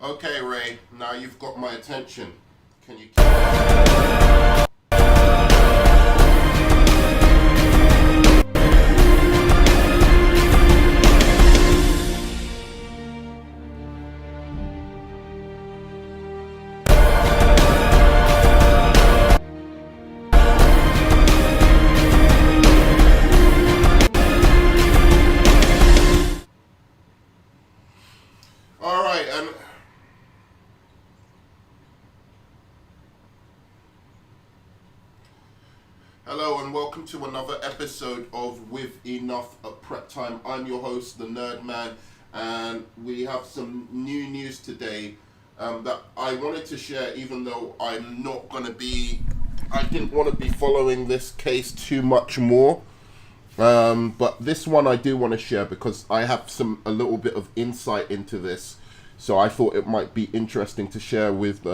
Okay, Ray, now you've got my attention. Can you All right, and hello and welcome to another episode of With Enough at Prep Time. I'm your host, the Nerd Man, and we have some new news today that I wanted to share, even though I didn't want to be following this case too much more. But this one I do want to share because I have a little bit of insight into this, so I thought it might be interesting to share with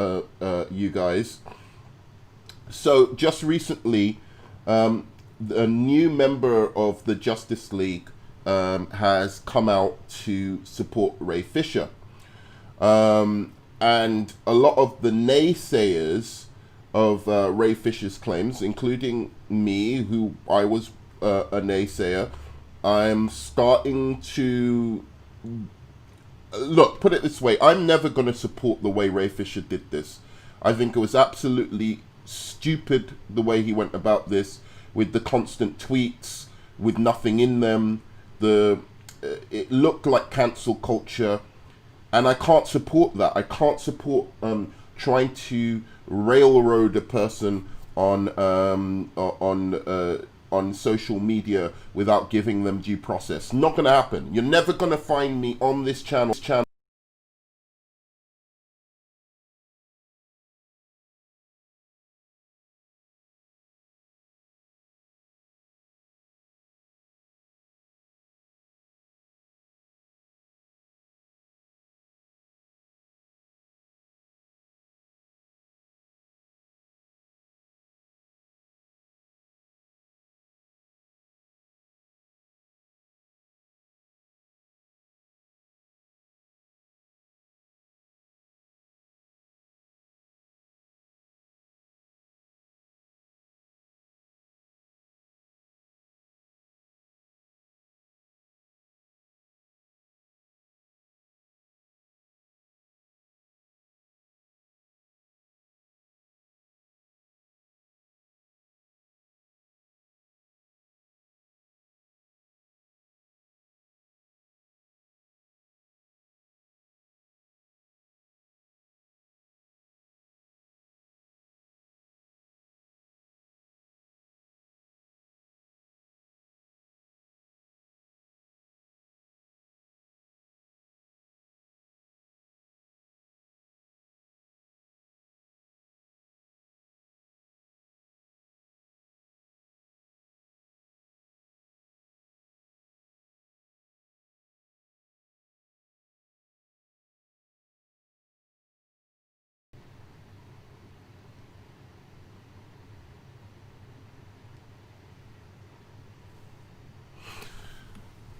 you guys. So just recently, a new member of the Justice League has come out to support Ray Fisher, and a lot of the naysayers of Ray Fisher's claims, including me, who I was a naysayer, I'm starting to put it this way. I'm never going to support the way Ray Fisher did this. I think it was absolutely stupid the way he went about this, with the constant tweets with nothing in them. It looked like cancel culture, and I can't support that. I can't support trying to railroad a person on social media without giving them due process. Not going to happen. You're never going to find me on this channel.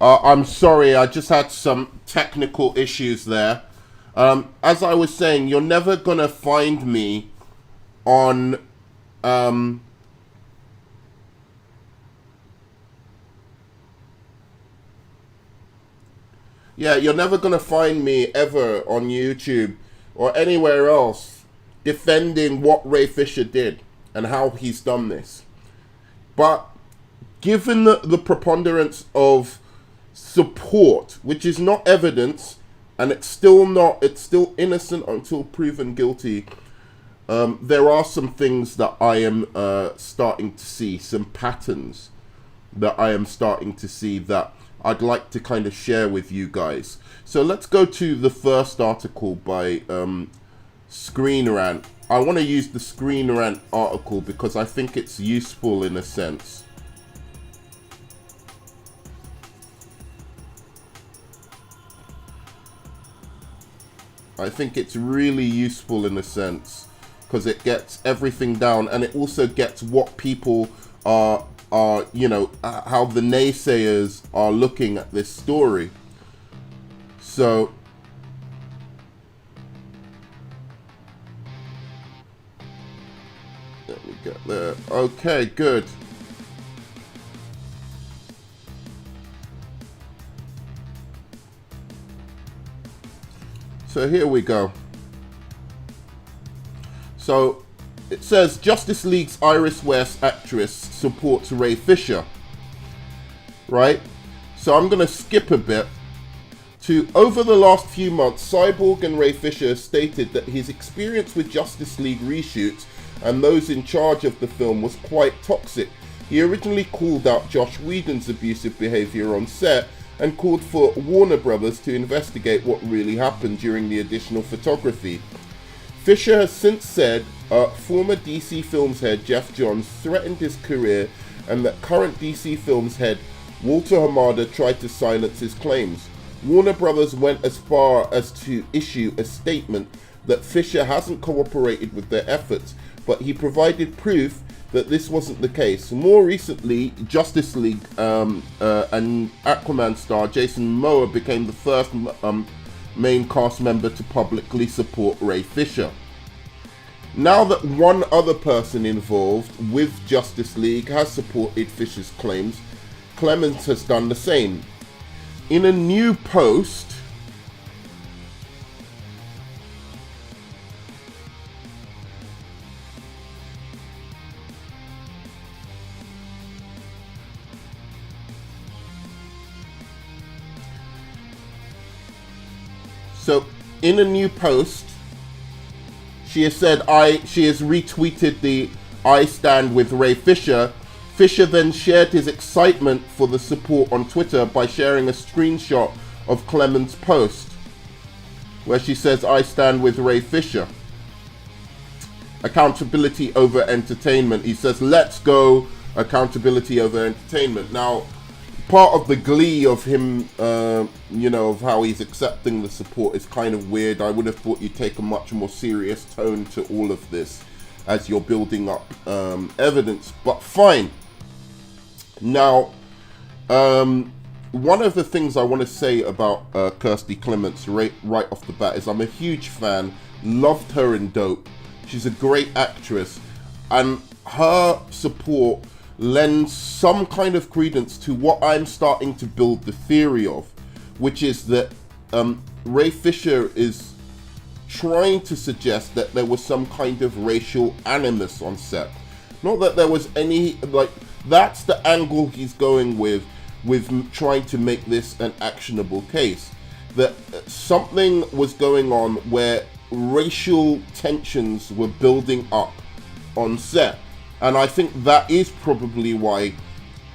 I'm sorry, I just had some technical issues there. As I was saying, you're never gonna find me on you're never gonna find me ever on YouTube or anywhere else defending what Ray Fisher did and how he's done this. But given the preponderance of support, which is not evidence, and it's still innocent until proven guilty, there are some things that I am starting to see, some patterns that I am starting to see that I'd like to kind of share with you guys. So let's go to the first article by Screen Rant. I want to use the Screen Rant article because I think it's useful in a sense. I think it's really useful in a sense because it gets everything down, and it also gets what people are how the naysayers are looking at this story. So there. Okay, good. So here we go. So it says Justice League's Iris West actress supports Ray Fisher. Right? So I'm going to skip a bit to over the last few months, Cyborg and Ray Fisher stated that his experience with Justice League reshoots and those in charge of the film was quite toxic. He originally called out Joss Whedon's abusive behavior on set and called for Warner Brothers to investigate what really happened during the additional photography. Fisher has since said former DC Films head Jeff Johns threatened his career and that current DC Films head Walter Hamada tried to silence his claims. Warner Brothers went as far as to issue a statement that Fisher hasn't cooperated with their efforts, but he provided proof that this wasn't the case. More recently, Justice League and Aquaman star Jason Momoa became the first main cast member to publicly support Ray Fisher. Now that one other person involved with Justice League has supported Fisher's claims, Clemons has done the same. In a new post, she has said she has retweeted the I stand with Ray Fisher. Fisher then shared his excitement for the support on Twitter by sharing a screenshot of Clemons' post where she says, I stand with Ray Fisher. Accountability over entertainment. He says, let's go, accountability over entertainment. Now, part of the glee of him, of how he's accepting the support is kind of weird. I would have thought you'd take a much more serious tone to all of this as you're building up evidence, but fine. Now, one of the things I want to say about Kiersey Clemons right off the bat is I'm a huge fan, loved her in Dope. She's a great actress, and her support lends some kind of credence to what I'm starting to build the theory of, which is that Ray Fisher is trying to suggest that there was some kind of racial animus on set. Not that there was any, that's the angle he's going with trying to make this an actionable case. That something was going on where racial tensions were building up on set. And I think that is probably why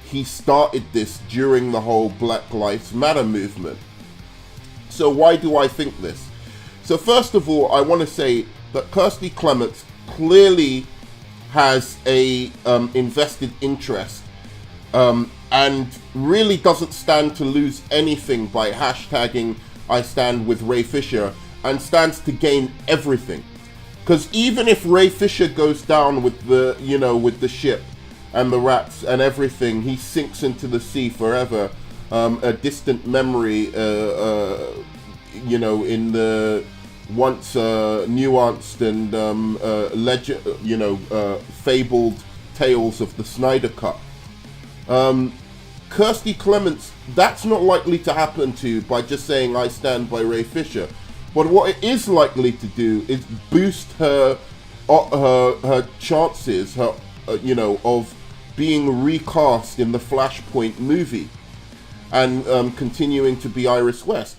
he started this during the whole Black Lives Matter movement. So why do I think this? So first of all, I want to say that Kiersey Clemons clearly has a invested interest and really doesn't stand to lose anything by hashtagging I stand with Ray Fisher, and stands to gain everything. Because even if Ray Fisher goes down with the ship and the rats and everything, he sinks into the sea forever, a distant memory, in the once nuanced and fabled tales of the Snyder Cut. Kiersey Clemons, that's not likely to happen to by just saying I stand by Ray Fisher. But what it is likely to do is boost her chances, of being recast in the Flashpoint movie and continuing to be Iris West.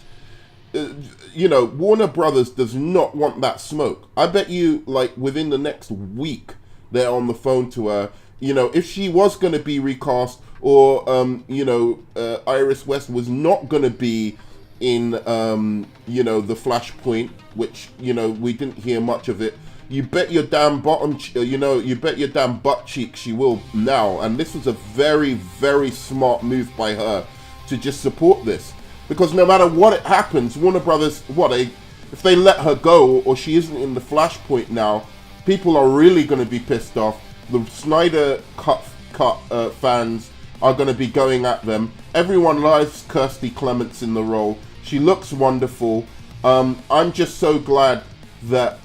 Warner Brothers does not want that smoke. I bet you, within the next week, they're on the phone to her. If she was going to be recast, or Iris West was not going to be in the Flashpoint, which we didn't hear much of it. You bet your damn you bet your damn butt cheek she will now. And this was a very, very smart move by her to just support this, because no matter what it happens, Warner Brothers, if they let her go or she isn't in the Flashpoint now, people are really going to be pissed off. The Snyder cut fans are going to be going at them. Everyone loves Kiersey Clemons in the role. She looks wonderful. I'm just so glad that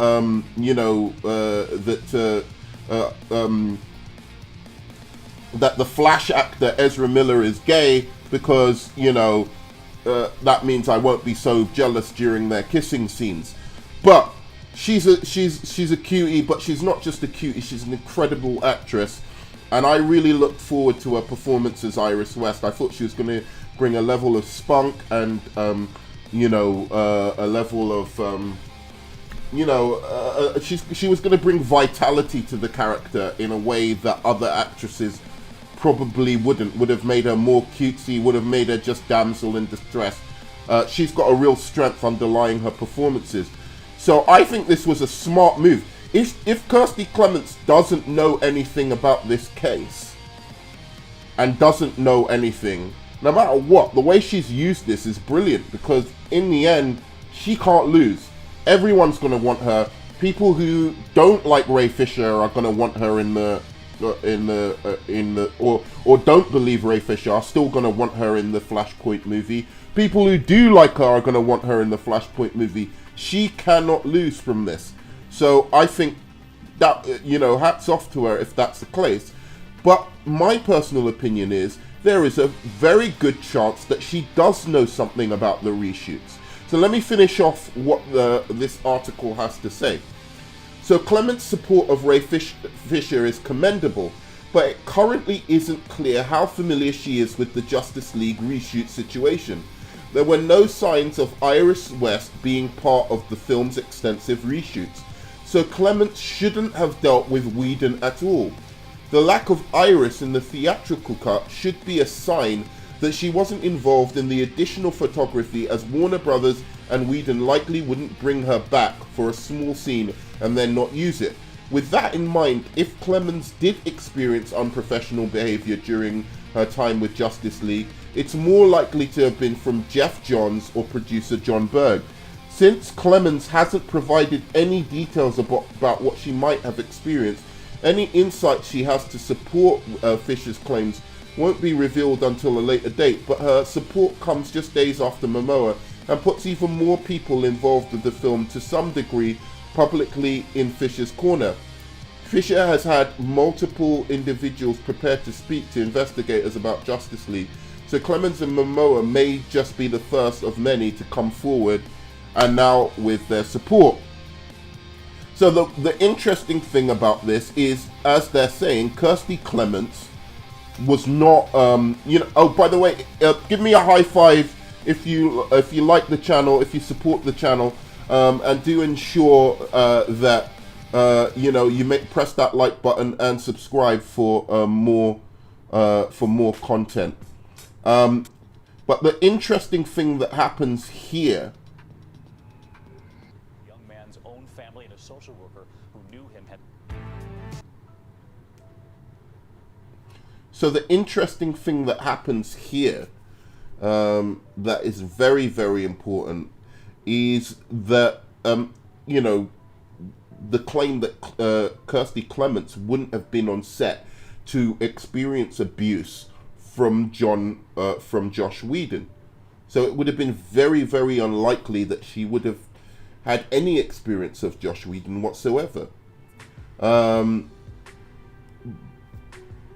that the Flash actor Ezra Miller is gay because, you know, that means I won't be so jealous during their kissing scenes. But she's a cutie, but she's not just a cutie, she's an incredible actress. And I really looked forward to her performance as Iris West. I thought she was going to bring a level of spunk and, you know, a level of, you know, she was going to bring vitality to the character in a way that other actresses probably wouldn't. Would have made her more cutesy, would have made her just damsel in distress. She's got a real strength underlying her performances. So I think this was a smart move. If Kiersey Clemons doesn't know anything about this case, and doesn't know anything, no matter what, the way she's used this is brilliant, because in the end, she can't lose. Everyone's going to want her. People who don't like Ray Fisher are going to want her or don't believe Ray Fisher are still going to want her in the Flashpoint movie. People who do like her are going to want her in the Flashpoint movie. She cannot lose from this. So I think that, you know, hats off to her if that's the case. But my personal opinion is there is a very good chance that she does know something about the reshoots. So let me finish off what this article has to say. So Clemons' support of Ray Fisher is commendable, but it currently isn't clear how familiar she is with the Justice League reshoot situation. There were no signs of Iris West being part of the film's extensive reshoots, so Clemons shouldn't have dealt with Whedon at all. The lack of Iris in the theatrical cut should be a sign that she wasn't involved in the additional photography, as Warner Brothers and Whedon likely wouldn't bring her back for a small scene and then not use it. With that in mind, if Clemons did experience unprofessional behavior during her time with Justice League, it's more likely to have been from Jeff Johns or producer John Berg. Since Clemons hasn't provided any details about what she might have experienced, any insight she has to support Fisher's claims won't be revealed until a later date, but her support comes just days after Momoa and puts even more people involved with the film to some degree publicly in Fisher's corner. Fisher has had multiple individuals prepared to speak to investigators about Justice League, so Clemons and Momoa may just be the first of many to come forward, and now with their support. So the interesting thing about this is, as they're saying, Kiersey Clemons was not, you know. Oh, by the way, give me a high five if you like the channel, if you support the channel, and do ensure that you know, you press that like button and subscribe for more content. But the interesting thing that happens here. Young man's own family and a social worker who knew him had. So the interesting thing that happens here, that is very, very important, is that you know, the claim that Kiersey Clemons wouldn't have been on set to experience abuse from Josh Whedon. So it would have been very, very unlikely that she would have had any experience of Josh Whedon whatsoever.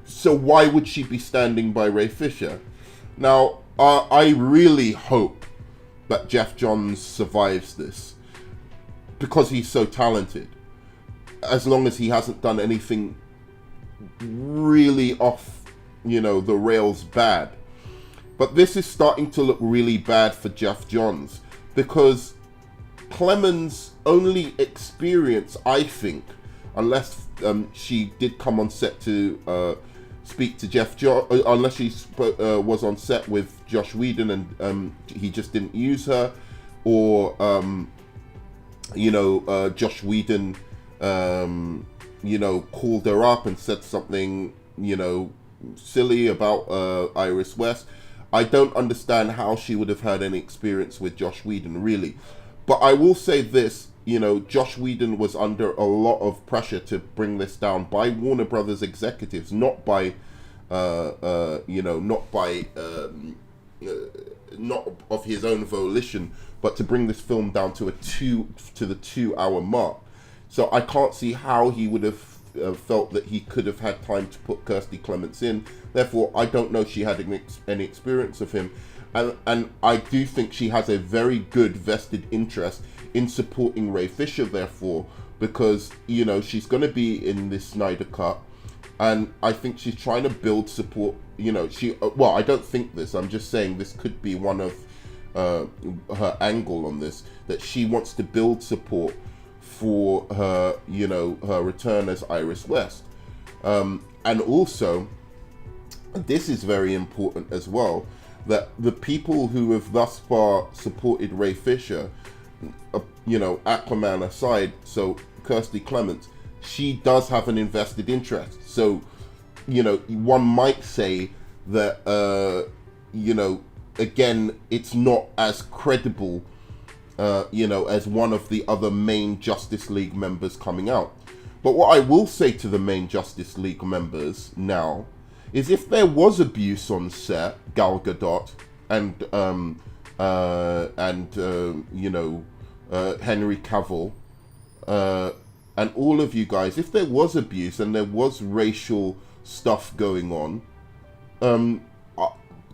So why would she be standing by Ray Fisher? Now, I really hope that Jeff Johns survives this, because he's so talented. As long as he hasn't done anything really off, you know, the rails bad. But this is starting to look really bad for Jeff Johns, because Clemons' only experience, I think, unless she did come on set to speak to Jeff Johns, unless she was on set with Josh Whedon and he just didn't use her, or you know, Josh Whedon you know, called her up and said something, you know, silly about Iris West. I don't understand how she would have had any experience with Josh Whedon, really. But I will say this, you know, Josh Whedon was under a lot of pressure to bring this down by Warner Brothers executives, not by, you know, not of his own volition, but to bring this film down to the 2 hour mark. So I can't see how he would have felt that he could have had time to put Kiersey Clemons in. Therefore, I don't know she had any experience of him. And I do think she has a very good vested interest in supporting Ray Fisher, therefore, because, you know, she's going to be in this Snyder Cut. And I think she's trying to build support, you know, well, I don't think this, I'm just saying this could be one of her angle on this, that she wants to build support for her, you know, her return as Iris West. And also, this is very important as well, that the people who have thus far supported Ray Fisher, you know, Aquaman aside, so Kiersey Clemons, she does have an invested interest. So, you know, one might say that, you know, again, it's not as credible, you know, as one of the other main Justice League members coming out. But what I will say to the main Justice League members now is, if there was abuse on set, Gal Gadot and you know, Henry Cavill, and all of you guys, if there was abuse and there was racial stuff going on,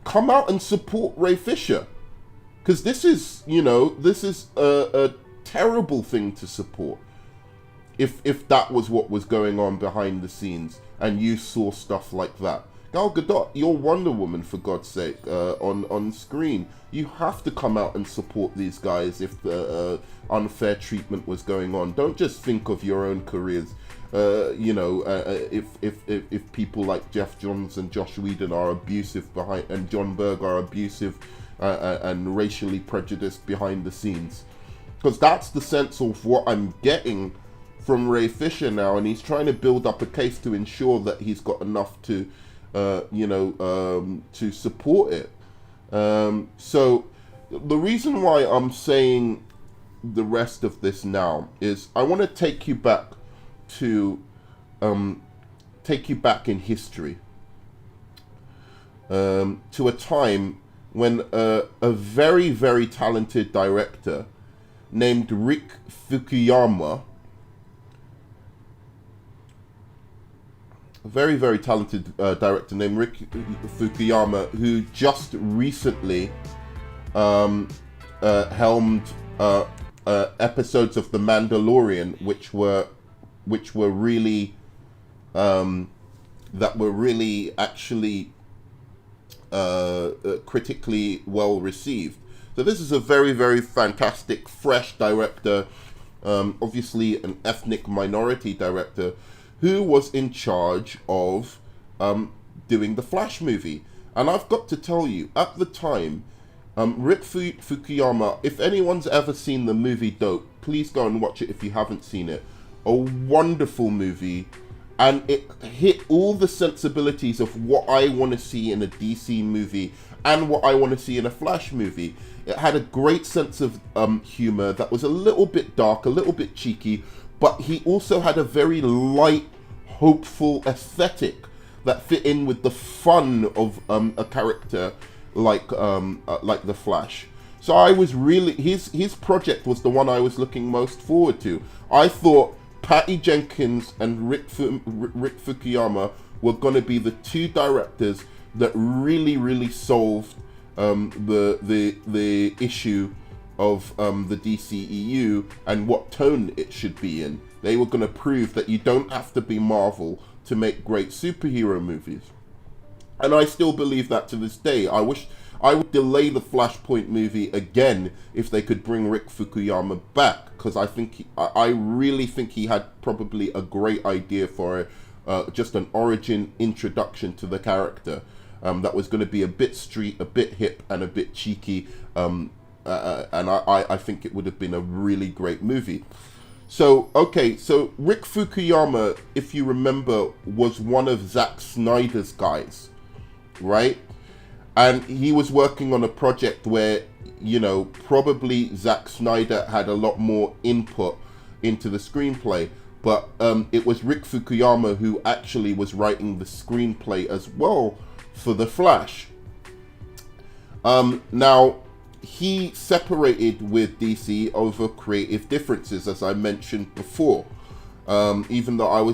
come out and support Ray Fisher, because this is, you know, this is a terrible thing to support. If that was what was going on behind the scenes and you saw stuff like that, Gal Gadot, you're Wonder Woman, for God's sake, on screen. You have to come out and support these guys if the unfair treatment was going on. Don't just think of your own careers. You know, if people like Jeff Johns and Josh Whedon are abusive behind, and John Berg are abusive and racially prejudiced behind the scenes, because that's the sense of what I'm getting from Ray Fisher now, and he's trying to build up a case to ensure that he's got enough to, you know, to support it. So the reason why I'm saying the rest of this now is I want to take you back to, take you back in history, to a time when a very, very talented director named Rick Fukuyama, a very, very talented director named Rick Fukuyama, who just recently helmed episodes of The Mandalorian, which were really that were really actually critically well received. So this is a very, very fantastic, fresh director, obviously an ethnic minority director, who was in charge of doing the Flash movie. And I've got to tell you, at the time, Rick Fukuyama, if anyone's ever seen the movie Dope, please go and watch it if you haven't seen it. A wonderful movie, and it hit all the sensibilities of what I want to see in a DC movie and what I want to see in a Flash movie. It had a great sense of humor that was a little bit dark, a little bit cheeky, but he also had a very light, hopeful aesthetic that fit in with the fun of a character like the Flash. So I was really, his project was the one I was looking most forward to. I thought Patty Jenkins and Rick Fukuyama were going to be the two directors that really, really solved the issue of the DCEU and what tone it should be in. They were going to prove that you don't have to be Marvel to make great superhero movies. And I still believe that to this day. I wish I would delay the Flashpoint movie again if they could bring Rick Fukuyama back, because I really think he had probably a great idea for just an origin introduction to the character that was going to be a bit street, a bit hip, and a bit cheeky. And I think it would have been a really great movie. So, okay, so Rick Fukuyama, if you remember, was one of Zack Snyder's guys, right? And he was working on a project where, you know, probably Zack Snyder had a lot more input into the screenplay, but it was Rick Fukuyama who actually was writing the screenplay as well for The Flash. Now, he separated with DC over creative differences, as I mentioned before. Even though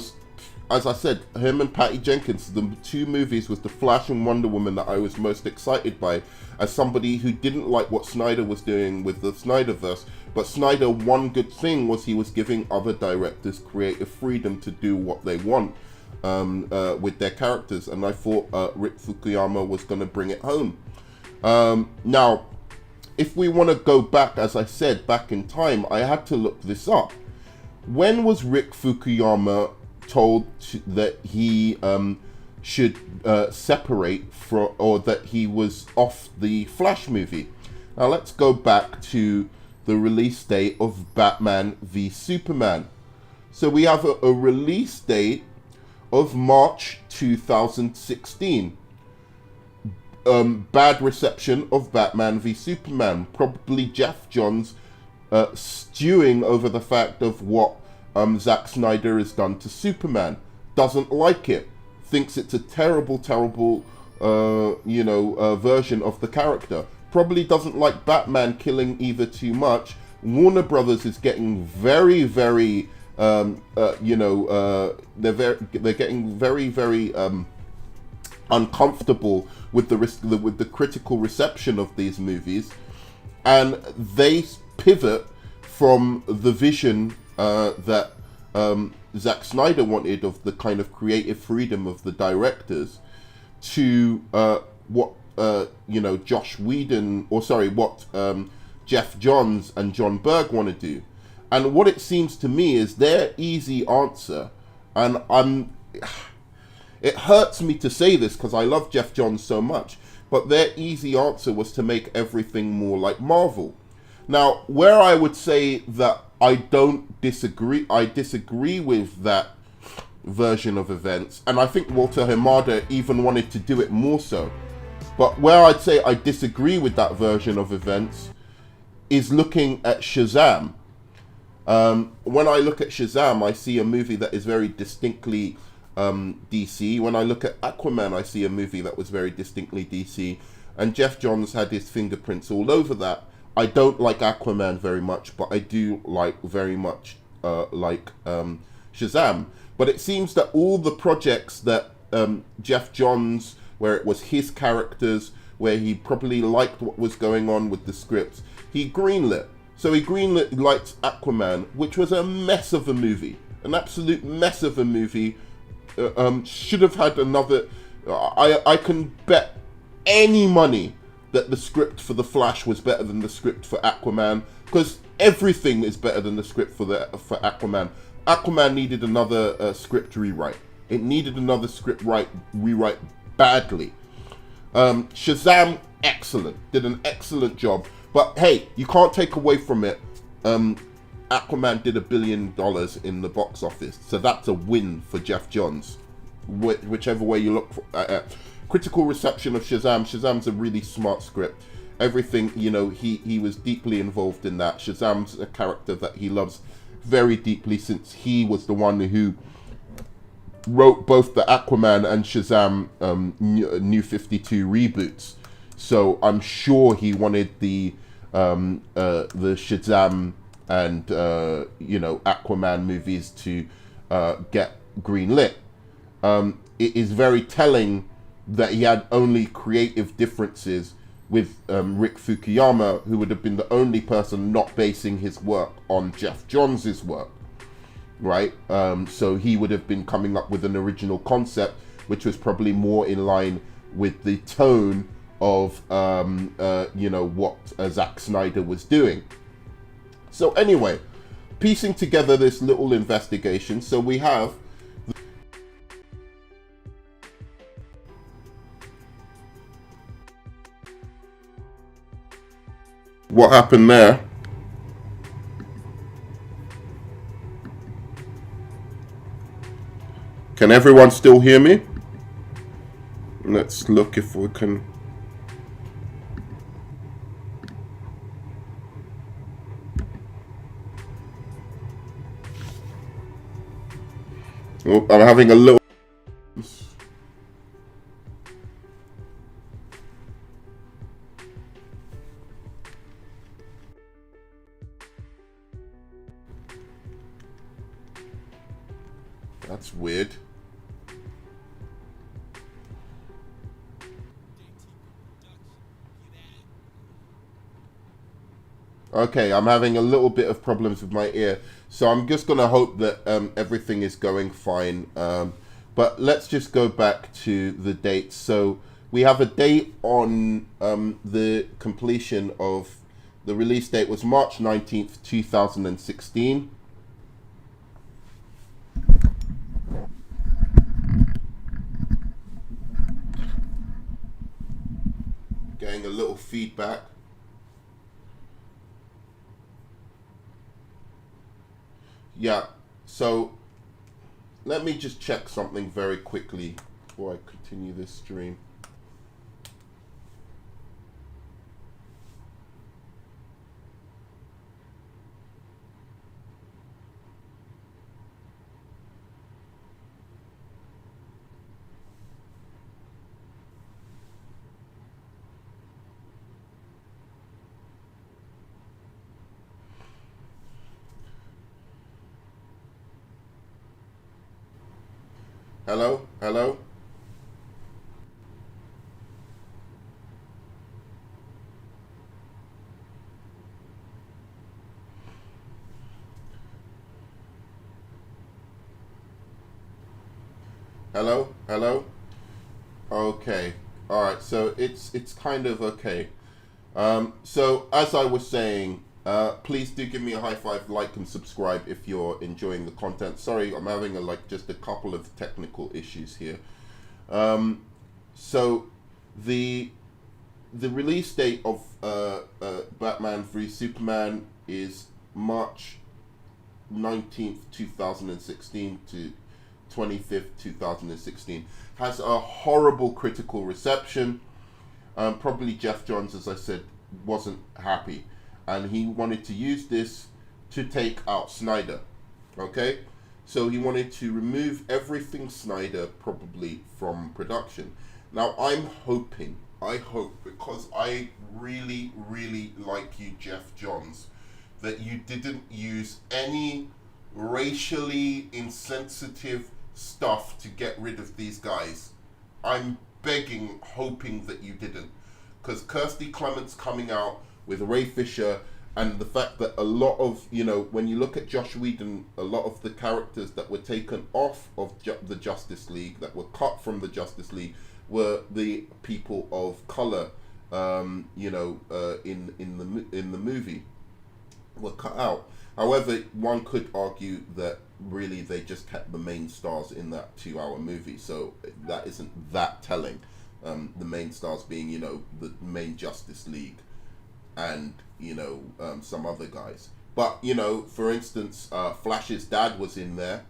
as I said, him and Patty Jenkins, the two movies with The Flash and Wonder Woman that I was most excited by, as somebody who didn't like what Snyder was doing with the Snyderverse. But Snyder, one good thing was he was giving other directors creative freedom to do what they want with their characters. And I thought Rick Fukuyama was going to bring it home. Now, if we want to go back, as I said, back in time, I had to look this up. When was Rick Fukuyama told that he should separate from, or that he was off the Flash movie? Now let's go back to the release date of Batman v Superman. So we have a release date of March 2016. Bad reception of Batman v Superman. Probably Jeff Johns stewing over the fact of what Zack Snyder has done to Superman. Doesn't like it. Thinks it's a terrible version of the character. Probably doesn't like Batman killing either too much. Warner Brothers is getting very they're getting very uncomfortable with the critical reception of these movies, and they pivot from the vision that Zack Snyder wanted of the kind of creative freedom of the directors to what Jeff Johns and John Berg want to do. And what it seems to me is their easy answer, and it hurts me to say this because I love Jeff Johns so much, but their easy answer was to make everything more like Marvel. Now, where I would say that I disagree with that version of events, and I think Walter Hamada even wanted to do it more so, but where I'd say I disagree with that version of events is looking at Shazam. When I look at Shazam, I see a movie that is very distinctly DC. When I look at Aquaman, I see a movie that was very distinctly DC. And Jeff Johns had his fingerprints all over that. I don't like Aquaman very much, but I do very much like Shazam. But it seems that all the projects that Jeff Johns, where it was his characters, where he probably liked what was going on with the scripts, he greenlit. So he greenlit Aquaman, which was a mess of a movie. An absolute mess of a movie. Should have had another... I can bet any money that the script for The Flash was better than the script for Aquaman, because everything is better than the script for Aquaman. Aquaman needed another script rewrite. It needed another script rewrite badly. Shazam, excellent. Did an excellent job. But hey, you can't take away from it. Aquaman did $1 billion in the box office, so that's a win for Jeff Johns. Whichever way you look at critical reception of Shazam. Shazam's a really smart script. Everything, he was deeply involved in that. Shazam's a character that he loves very deeply, since he was the one who wrote both the Aquaman and Shazam New 52 reboots. So I'm sure he wanted the Shazam and Aquaman movies to get greenlit. It is very telling that he had only creative differences with Rick Fukuyama, who would have been the only person not basing his work on Jeff Johns' work, right? So he would have been coming up with an original concept, which was probably more in line with the tone of what Zack Snyder was doing. So anyway, piecing together this little investigation, so we have what happened there. Can everyone still hear me? Let's look if we can. Oh, I'm having a little. That's weird. Okay, I'm having a little bit of problems with my ear, so I'm just gonna hope that everything is going fine. But let's just go back to the dates. So we have a date on the completion of the release date was March 19th, 2016. Getting a little feedback. Yeah, so let me just check something very quickly before I continue this stream. Hello? Hello? Hello? Hello? Okay. All right. So it's kind of okay. So as I was saying, please do give me a high five, like, and subscribe if you're enjoying the content. Sorry, I'm having just a couple of technical issues here. So the release date of Batman v Superman is March 19th, 2016 to 25th, 2016. Has a horrible critical reception. Probably Jeff Johns, as I said, wasn't happy, and he wanted to use this to take out Snyder. Okay, so he wanted to remove everything Snyder probably from production. Now I hope, because I really, really like you, Jeff Johns, that you didn't use any racially insensitive stuff to get rid of these guys. I'm begging, hoping that you didn't, because Kiersey Clemons coming out with Ray Fisher, and the fact that a lot of, when you look at Joss Whedon, a lot of the characters that were taken off of the Justice League, that were cut from the Justice League, were the people of color, in the movie, were cut out. However, one could argue that really they just kept the main stars in that 2-hour movie, so that isn't that telling. The main stars being, the main Justice League and, some other guys. But, for instance, Flash's dad was in there,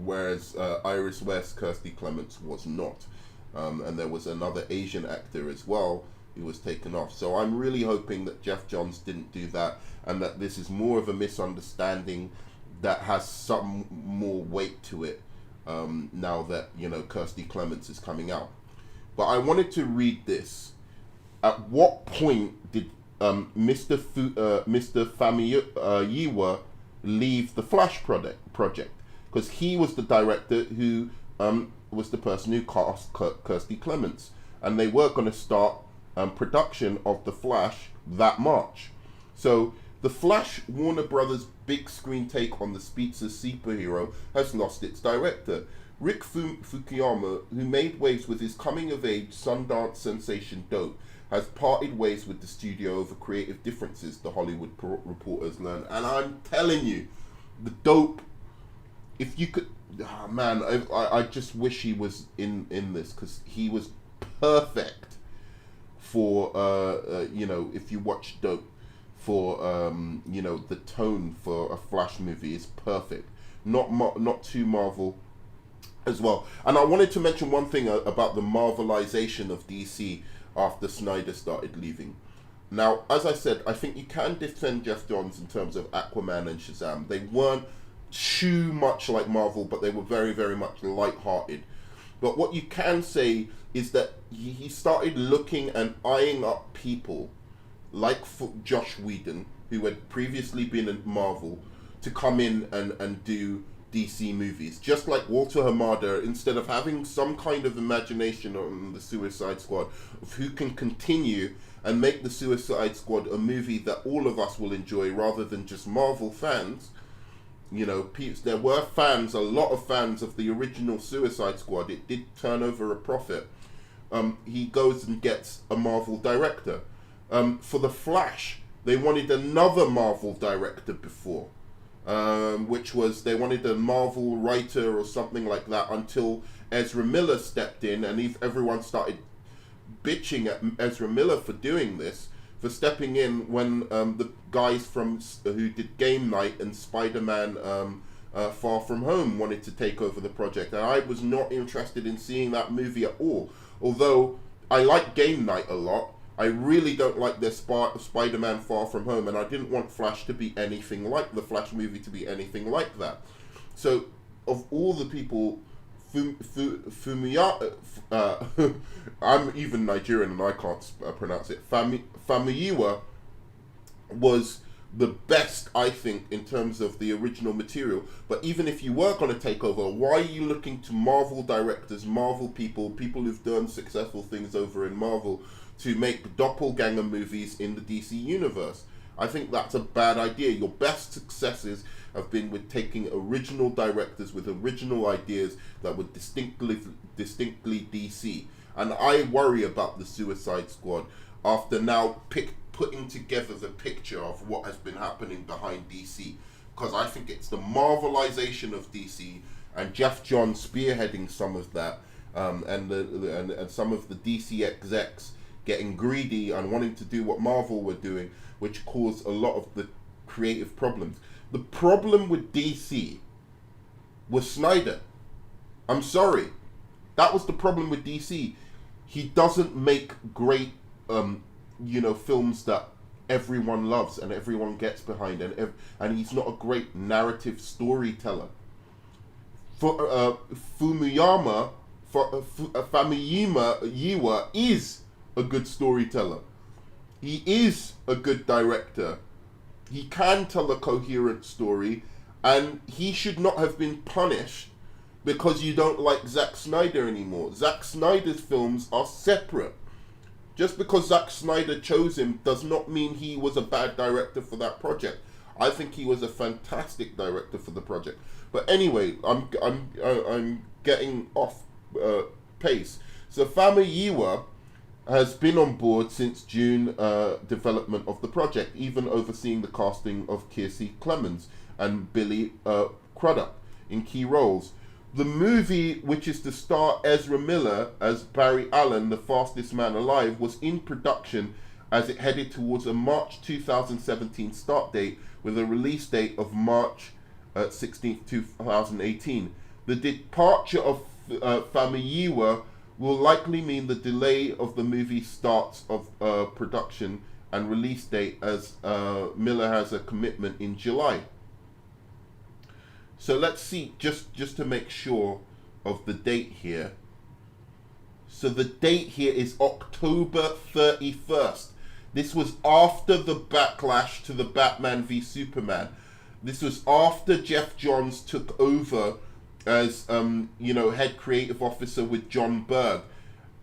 whereas Iris West, Kiersey Clemons was not. And there was another Asian actor as well who was taken off. So I'm really hoping that Jeff Johns didn't do that, and that this is more of a misunderstanding that has some more weight to it now that, Kiersey Clemons is coming out. But I wanted to read this. At what point did Mr. Famuyiwa leave the Flash project? Because he was the director who was the person who cast Kiersey Clemons, and they were going to start production of The Flash that March. So The Flash, Warner Brothers' big screen take on the Spitzer superhero, has lost its director. Rick Fukuyama, who made waves with his coming-of-age Sundance sensation Dope, has parted ways with the studio over creative differences, the Hollywood Reporters learned. And I'm telling you, the Dope, if you could... Oh man, I just wish he was in this, because he was perfect for if you watch Dope, for the tone for a Flash movie is perfect, not too Marvel as well. And I wanted to mention one thing about the Marvelization of DC after Snyder started leaving. Now, as I said, I think you can defend Jeff Johns in terms of Aquaman and Shazam. They weren't too much like Marvel, but they were very, very much light-hearted. But what you can say is that he started looking and eyeing up people like Joss Whedon, who had previously been in Marvel, to come in and do DC movies. Just like Walter Hamada, instead of having some kind of imagination on the Suicide Squad of who can continue and make the Suicide Squad a movie that all of us will enjoy rather than just Marvel fans. You know, there were fans, a lot of fans of the original Suicide Squad. It did turn over a profit. He goes and gets a Marvel director. For The Flash, they wanted another Marvel director before. Which was, they wanted a Marvel writer or something like that, until Ezra Miller stepped in, and everyone started bitching at Ezra Miller for doing this, for stepping in when the guys from who did Game Night and Spider-Man Far From Home wanted to take over the project. And I was not interested in seeing that movie at all. Although I like Game Night a lot, I really don't like their Spider-Man Far From Home, and I didn't want Flash to be anything like the Flash movie, to be anything like that. So, of all the people, Famuyiwa, I'm even Nigerian and I can't pronounce it, Famuyiwa was the best, I think, in terms of the original material. But even if you were going to take over, why are you looking to Marvel directors, Marvel people who've done successful things over in Marvel, to make doppelganger movies in the DC universe? I think that's a bad idea. Your best successes have been with taking original directors with original ideas that were distinctly DC. And I worry about the Suicide Squad after now putting together the picture of what has been happening behind DC. Because I think it's the Marvelization of DC and Jeff Johns spearheading some of that, and some of the DC execs getting greedy and wanting to do what Marvel were doing, which caused a lot of the creative problems. The problem with DC was Snyder. I'm sorry. That was the problem with DC. He doesn't make great, films that everyone loves and everyone gets behind, and he's not a great narrative storyteller. Famuyiwa is a good storyteller. He is a good director. He can tell a coherent story, and he should not have been punished because you don't like Zack Snyder anymore. Zack Snyder's films are separate. Just because Zack Snyder chose him does not mean he was a bad director for that project. I think he was a fantastic director for the project. But anyway, I'm getting off pace. So Famuyiwa has been on board since June development of the project, even overseeing the casting of Kiersey Clemons and Billy Crudup in key roles. The movie, which is to star Ezra Miller as Barry Allen, the fastest man alive, was in production as it headed towards a March 2017 start date with a release date of March 16th, 2018. The departure of Famuyiwa will likely mean the delay of the movie starts of production and release date, as Miller has a commitment in July. So let's see, just to make sure of the date here. So the date here is October 31st. This was after the backlash to the Batman v Superman. This was after Jeff Johns took over as head creative officer with John Berg,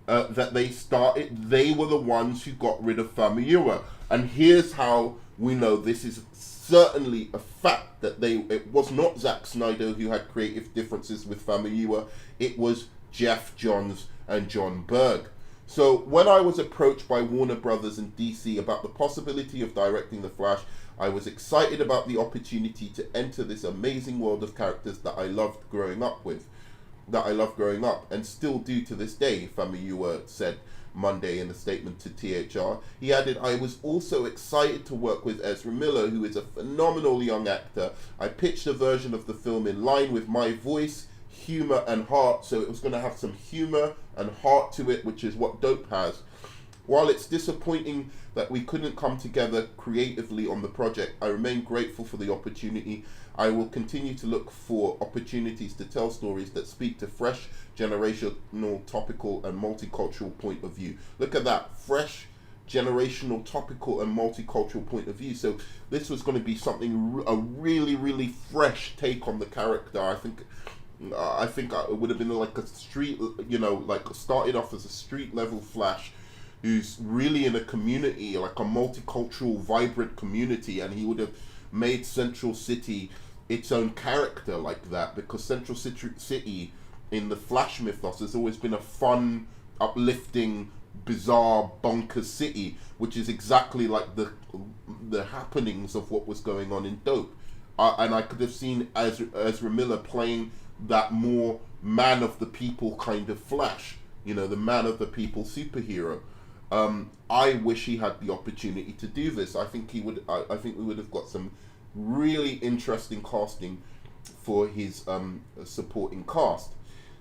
that they were the ones who got rid of Famuyiwa. And here's how we know this is certainly a fact, that it was not Zack Snyder who had creative differences with Famuyiwa, it was Jeff Johns and John Berg. So when I was approached by Warner Brothers and DC about the possibility of directing The Flash, I was excited about the opportunity to enter this amazing world of characters that I loved growing up, and still do to this day, Famuyiwa said Monday in a statement to THR. He added, "I was also excited to work with Ezra Miller, who is a phenomenal young actor. I pitched a version of the film in line with my voice, humor, and heart, so it was going to have some humor and heart to it, which is what Dope has. While it's disappointing that we couldn't come together creatively on the project, I remain grateful for the opportunity. I will continue to look for opportunities to tell stories that speak to fresh, generational, topical, and multicultural point of view." Look at that, fresh, generational, topical, and multicultural point of view. So this was going to be something a really, really fresh take on the character. I think it would have been like a street, like started off as a street level Flash, who's really in a community, like a multicultural, vibrant community, and he would have made Central City its own character like that, because Central City in the Flash mythos has always been a fun, uplifting, bizarre, bonkers city, which is exactly like the happenings of what was going on in Dope. And I could have seen Ezra Miller playing that more man of the people kind of Flash, the man of the people superhero. I wish he had the opportunity to do this. I think he would. I think we would have got some really interesting casting for his supporting cast.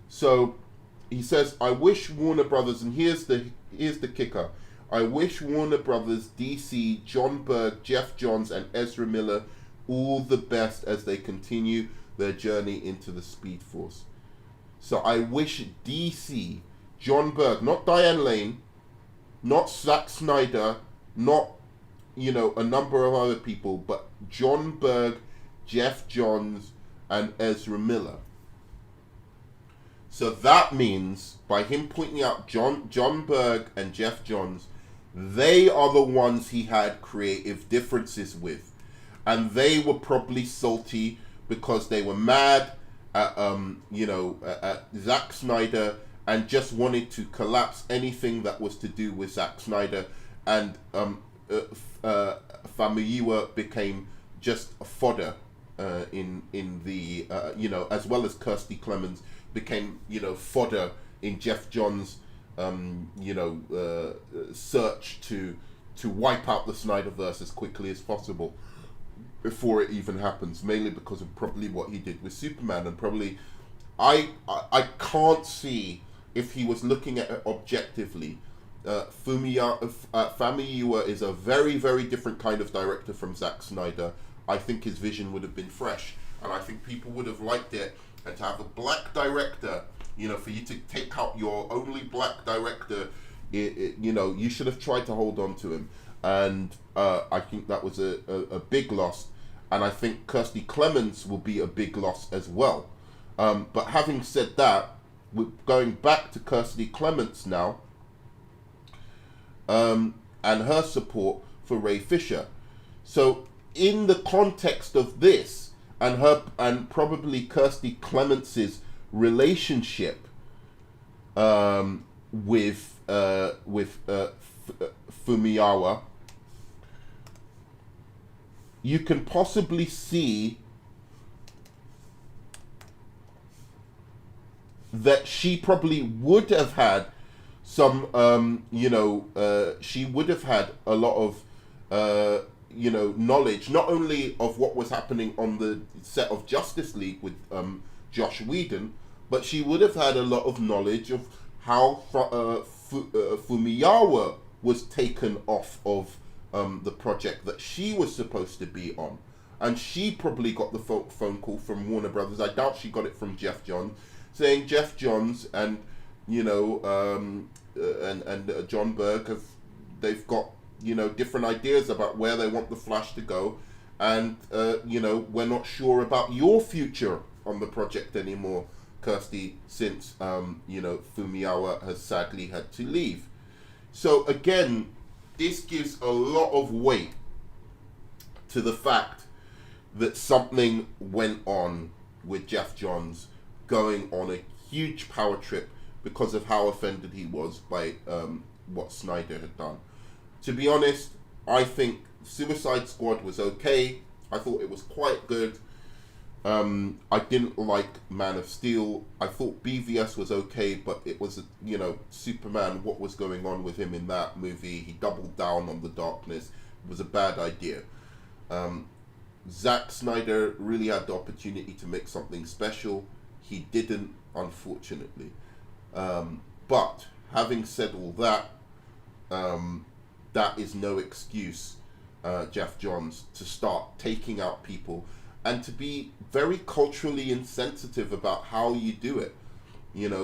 So he says, I wish Warner Brothers, and here's the kicker, I wish Warner Brothers, DC, John Berg, Jeff Johns, and Ezra Miller all the best as they continue their journey into the Speed Force. So I wish DC, John Berg, not Diane Lane, not Zack Snyder, not a number of other people, but John Berg, Jeff Johns, and Ezra Miller. So that means, by him pointing out John Berg and Jeff Johns, they are the ones he had creative differences with. And they were probably salty because they were mad at, at Zack Snyder and just wanted to collapse anything that was to do with Zack Snyder. And Famuyiwa became just a fodder in the, as well as Kiersey Clemons became, fodder in Jeff Johns' search to wipe out the Snyderverse as quickly as possible before it even happens, mainly because of probably what he did with Superman. And probably I can't see, if he was looking at it objectively, Famuyiwa is a very, very different kind of director from Zack Snyder. I think his vision would have been fresh, and I think people would have liked it. And to have a black director, for you to take out your only black director, you should have tried to hold on to him. And I think that was a big loss. And I think Kiersey Clemons will be a big loss as well. But having said that, we're going back to Kiersey Clemons now, and her support for Ray Fisher. So in the context of this, and probably Kiersey Clemons' relationship with Famuyiwa, you can possibly see that she probably would have had some, she would have had a lot of, knowledge, not only of what was happening on the set of Justice League with Joss Whedon, but she would have had a lot of knowledge of how Famuyiwa was taken off of the project that she was supposed to be on. And she probably got the phone call from Warner Brothers. I doubt she got it from Jeff Johns, saying Jeff Johns and John Berg they've got different ideas about where they want the Flash to go, and we're not sure about your future on the project anymore, Kiersey, since Famuyiwa has sadly had to leave. So again, this gives a lot of weight to the fact that something went on with Jeff Johns going on a huge power trip because of how offended he was by what Snyder had done. To be honest, I think Suicide Squad was okay. I thought it was quite good. I didn't like Man of Steel. I thought BVS was okay, but it was, Superman, what was going on with him in that movie? He doubled down on the darkness. It was a bad idea. Zack Snyder really had the opportunity to make something special. He didn't, unfortunately. But having said all that, that is no excuse, Jeff Johns, to start taking out people and to be very culturally insensitive about how you do it. You've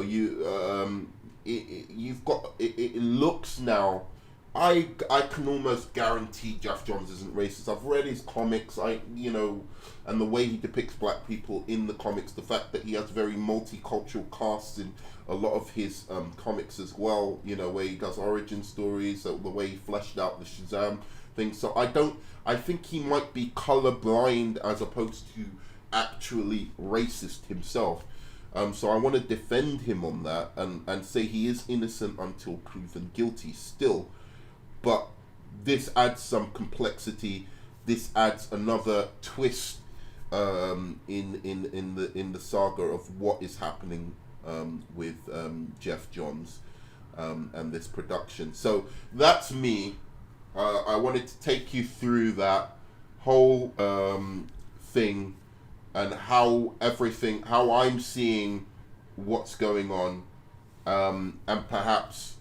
got it looks now I can almost guarantee Jeff Johns isn't racist. I've read his comics, and the way he depicts black people in the comics, the fact that he has very multicultural casts in a lot of his comics as well, where he does origin stories, the way he fleshed out the Shazam thing. So I think he might be colorblind as opposed to actually racist himself. So I want to defend him on that and say he is innocent until proven guilty still. But this adds some complexity. This adds another twist in the saga of what is happening with Jeff Johns and this production. So that's me. I wanted to take you through that whole thing and how I'm seeing what's going on, and perhaps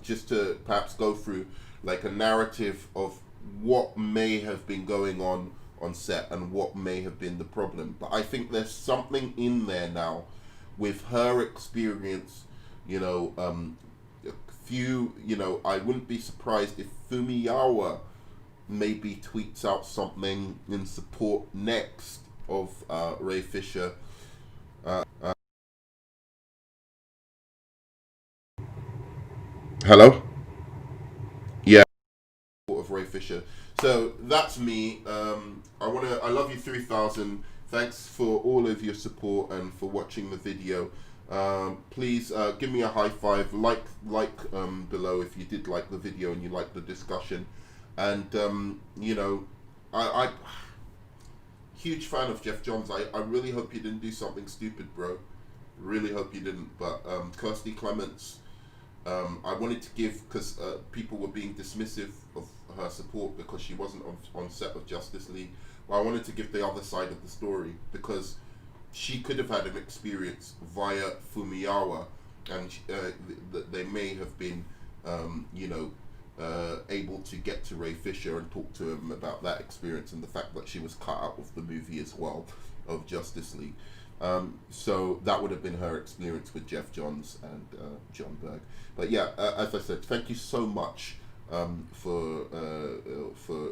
just to perhaps go through like a narrative of what may have been going on set and what may have been the problem. But I think there's something in there now with her experience, I wouldn't be surprised if Famuyiwa maybe tweets out something in support next of Ray Fisher. Hello? Yeah, of Ray Fisher. So that's me. I love you 3000. Thanks for all of your support and for watching the video. Please give me a high five, like below if you did like the video and you liked the discussion. And I huge fan of Jeff Johns. I really hope you didn't do something stupid, bro. Really hope you didn't. But Kiersey Clemons, I wanted to give, because people were being dismissive of her support because she wasn't on set of Justice League. Well, I wanted to give the other side of the story, because she could have had an experience via Famuyiwa, and they may have been, able to get to Ray Fisher and talk to him about that experience and the fact that she was cut out of the movie as well of Justice League. So that would have been her experience with Jeff Johns and John Berg. But yeah, as I said, thank you so much for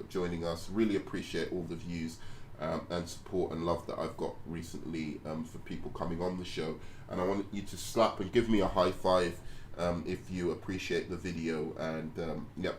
joining us. Really appreciate all the views and support and love that I've got recently for people coming on the show. And I want you to slap and give me a high five if you appreciate the video. And yeah,